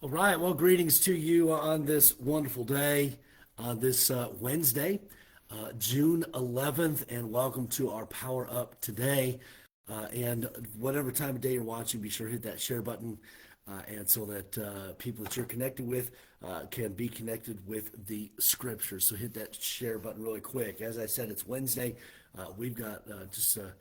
All right. Well, greetings to you on this wonderful day, this Wednesday, June 11th, and welcome to our Power Up today. And whatever time of day you're watching, be sure to hit that share button, and so that people that you're connected with can be connected with the scriptures. So hit that share button really quick. As I said, it's Wednesday. We've got just a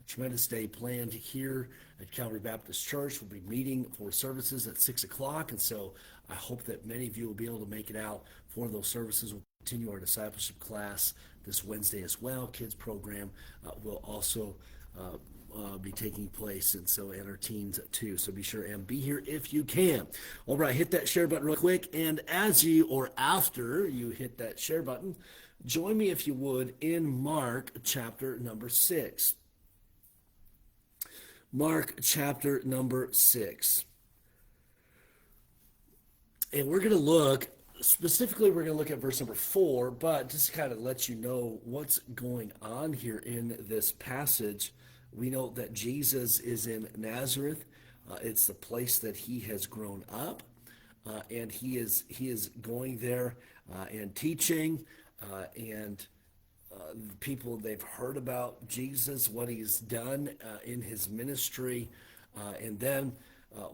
tremendous day planned here at Calvary Baptist Church. We'll be meeting for services at 6 o'clock, and so I hope that many of you will be able to make it out for those services. We'll continue our discipleship class this Wednesday as well. Kids program will also be taking place, and our teens too. So be sure and be here if you can. All right, hit that share button real quick, and as you or after you hit that share button, join me if you would in Mark chapter number 6. Mark chapter number 6. And we're going to look, specifically, we're going to look at verse number 4, but just to kind of let you know what's going on here in this passage. We know that Jesus is in Nazareth. It's the place that he has grown up, and he is going there and teaching, and people, they've heard about Jesus, what he's done in his ministry. And then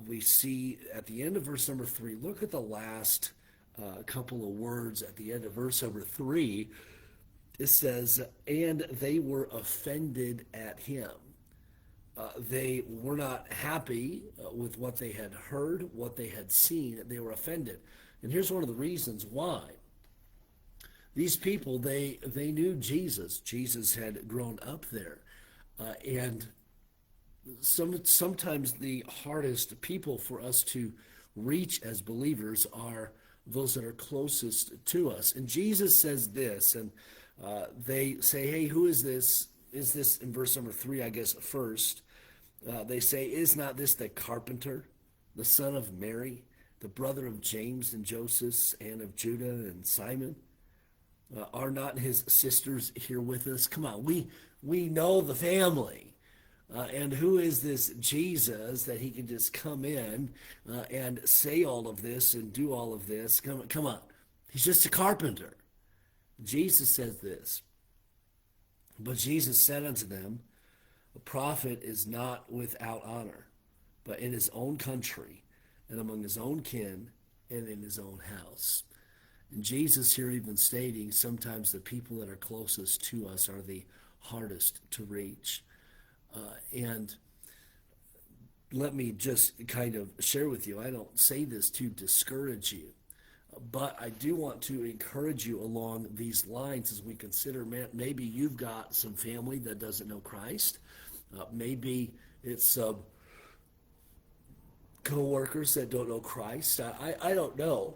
we see at the end of verse number 3, look at the last couple of words at the end of verse number 3. It says, and they were offended at him. They were not happy with what they had heard, what they had seen. They were offended. And here's one of the reasons why. These people, they knew Jesus. Jesus had grown up there. And sometimes the hardest people for us to reach as believers are those that are closest to us. And Jesus says this, and they say, hey, who is this? Is this in verse number 3, I guess, first? They say, is not this the carpenter, the son of Mary, the brother of James and Joseph, and of Judah and Simon? Are not his sisters here with us? Come on, we know the family. And who is this Jesus that he can just come in and say all of this and do all of this? Come on. He's just a carpenter. Jesus says this. But Jesus said unto them, a prophet is not without honor, but in his own country and among his own kin and in his own house. And Jesus here even stating sometimes the people that are closest to us are the hardest to reach. And let me just kind of share with you, I don't say this to discourage you, but I do want to encourage you along these lines as we consider, maybe you've got some family that doesn't know Christ. Maybe it's co-workers that don't know Christ. I don't know.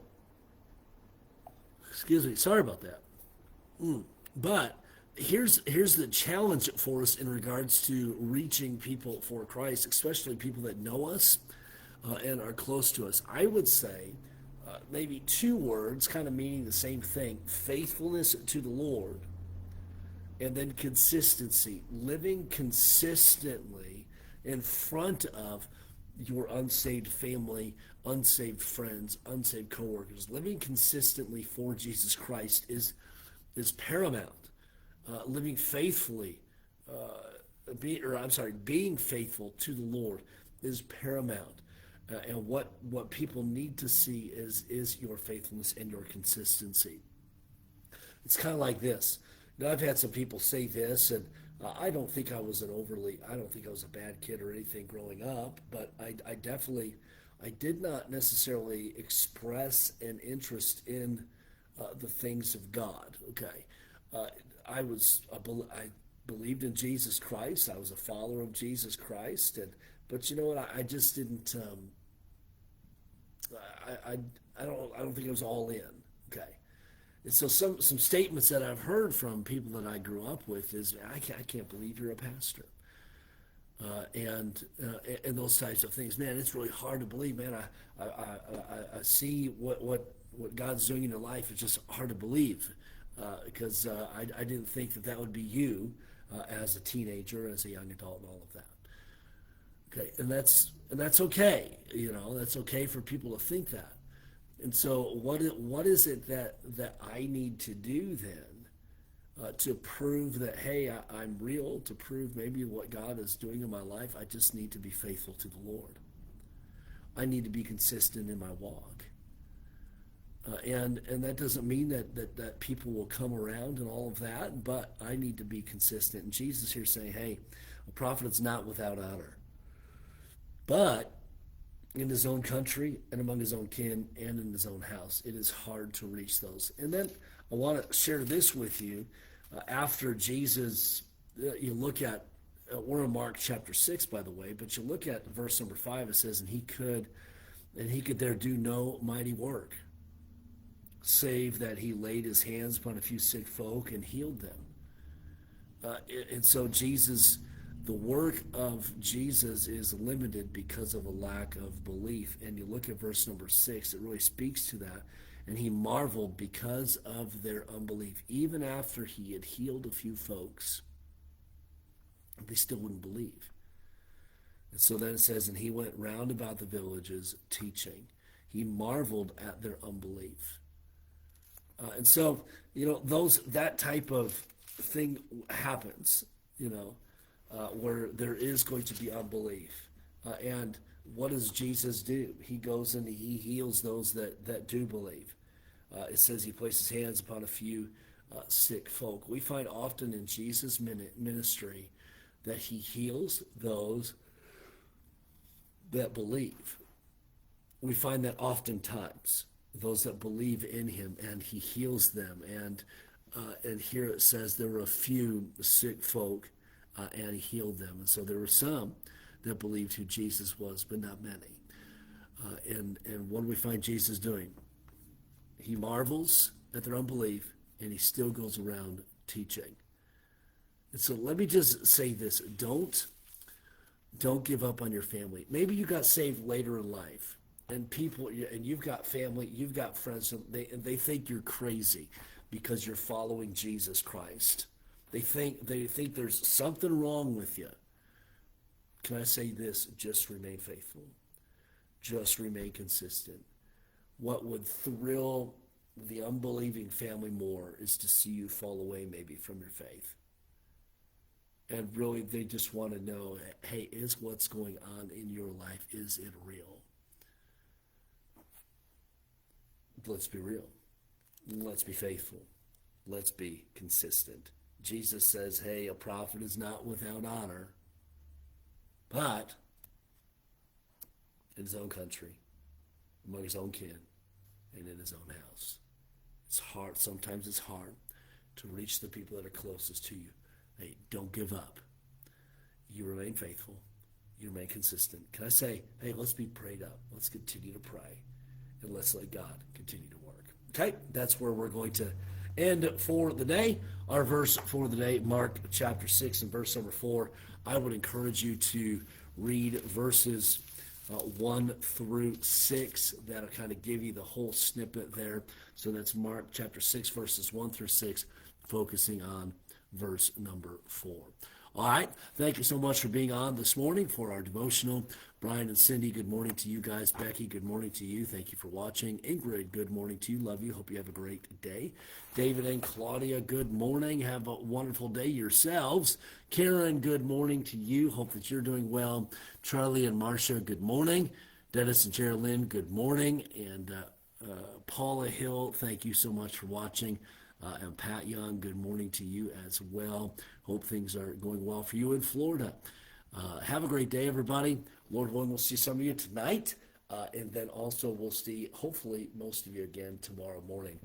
Excuse me. Sorry about that. But here's the challenge for us in regards to reaching people for Christ, especially people that know us and are close to us. I would say maybe two words kind of meaning the same thing: faithfulness to the Lord, and then consistency, living consistently in front of your unsaved family, unsaved friends, unsaved coworkers. Living consistently for Jesus Christ is paramount. Living faithfully, being faithful to the Lord is paramount. And what people need to see is your faithfulness and your consistency. It's kind of like this. You know, I've had some people say this, and I don't think I was a bad kid or anything growing up, but I definitely, I did not necessarily express an interest in the things of God. Okay, uh, I believed in Jesus Christ. I was a follower of Jesus Christ, but you know what? I just didn't. I, I I don't think I was all in. Okay. And so some statements that I've heard from people that I grew up with is, I can't believe you're a pastor. And those types of things. Man, it's really hard to believe, man. I see what God's doing in your life. It's just hard to believe because I didn't think that would be you as a teenager, as a young adult, and all of that. Okay, and that's okay. That's okay for people to think that. And so, what is it that I need to do then to prove that, hey, I'm real? To prove maybe what God is doing in my life, I just need to be faithful to the Lord. I need to be consistent in my walk. And that doesn't mean that people will come around and all of that, but I need to be consistent. And Jesus here saying, hey, a prophet is not without honor, but in his own country and among his own kin and in his own house, it is hard to reach those. And then I want to share this with you. After Jesus, you look at, we're in Mark chapter 6, by the way, but you look at verse number 5, it says, and he could there do no mighty work, save that he laid his hands upon a few sick folk and healed them. And so the work of Jesus is limited because of a lack of belief. And you look at verse number 6, it really speaks to that. And he marveled because of their unbelief. Even after he had healed a few folks, they still wouldn't believe. And so then it says, and he went round about the villages teaching. He marveled at their unbelief. And so, that type of thing happens, where there is going to be unbelief. And what does Jesus do? He goes and he heals those that do believe. It says he places hands upon a few sick folk. We find often in Jesus' ministry that he heals those that believe. We find that oftentimes, those that believe in him, and he heals them. And here it says there were a few sick folk, and he healed them. And so there were some that believed who Jesus was, but not many. And what do we find Jesus doing? He marvels at their unbelief, and he still goes around teaching. And so let me just say this. Don't give up on your family. Maybe you got saved later in life, and you've got family, you've got friends, and they think you're crazy because you're following Jesus Christ. They think there's something wrong with you. Can I say this? Just remain faithful. Just remain consistent. What would thrill the unbelieving family more is to see you fall away maybe from your faith. And really, they just want to know, hey, is what's going on in your life, is it real? Let's be real. Let's be faithful. Let's be consistent. Jesus says, hey, a prophet is not without honor, but in his own country, among his own kin, and in his own house. It's hard. Sometimes it's hard to reach the people that are closest to you. Hey, don't give up. You remain faithful. You remain consistent. Can I say, hey, let's be prayed up. Let's continue to pray. And let's let God continue to work. Okay, that's where we're going to end for the day. Our verse for the day, Mark chapter 6 and verse number 4. I would encourage you to read verses 1 through 6. That'll kind of give you the whole snippet there. So that's Mark chapter 6, verses 1 through 6, focusing on verse number 4. All right. Thank you so much for being on this morning for our devotional. Brian and Cindy, good morning to you guys. Becky, good morning to you. Thank you for watching. Ingrid, good morning to you. Love you. Hope you have a great day. David and Claudia, good morning. Have a wonderful day yourselves. Karen, good morning to you. Hope that you're doing well. Charlie and Marcia, good morning. Dennis and Geraldine, good morning. And Paula Hill, thank you so much for watching. And Pat Young, good morning to you as well. Hope things are going well for you in Florida. Have a great day, everybody. Lord willing, we'll see some of you tonight. And then also we'll see, hopefully, most of you again tomorrow morning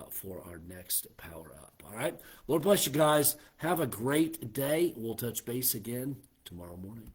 for our next Power Up. All right? Lord bless you guys. Have a great day. We'll touch base again tomorrow morning.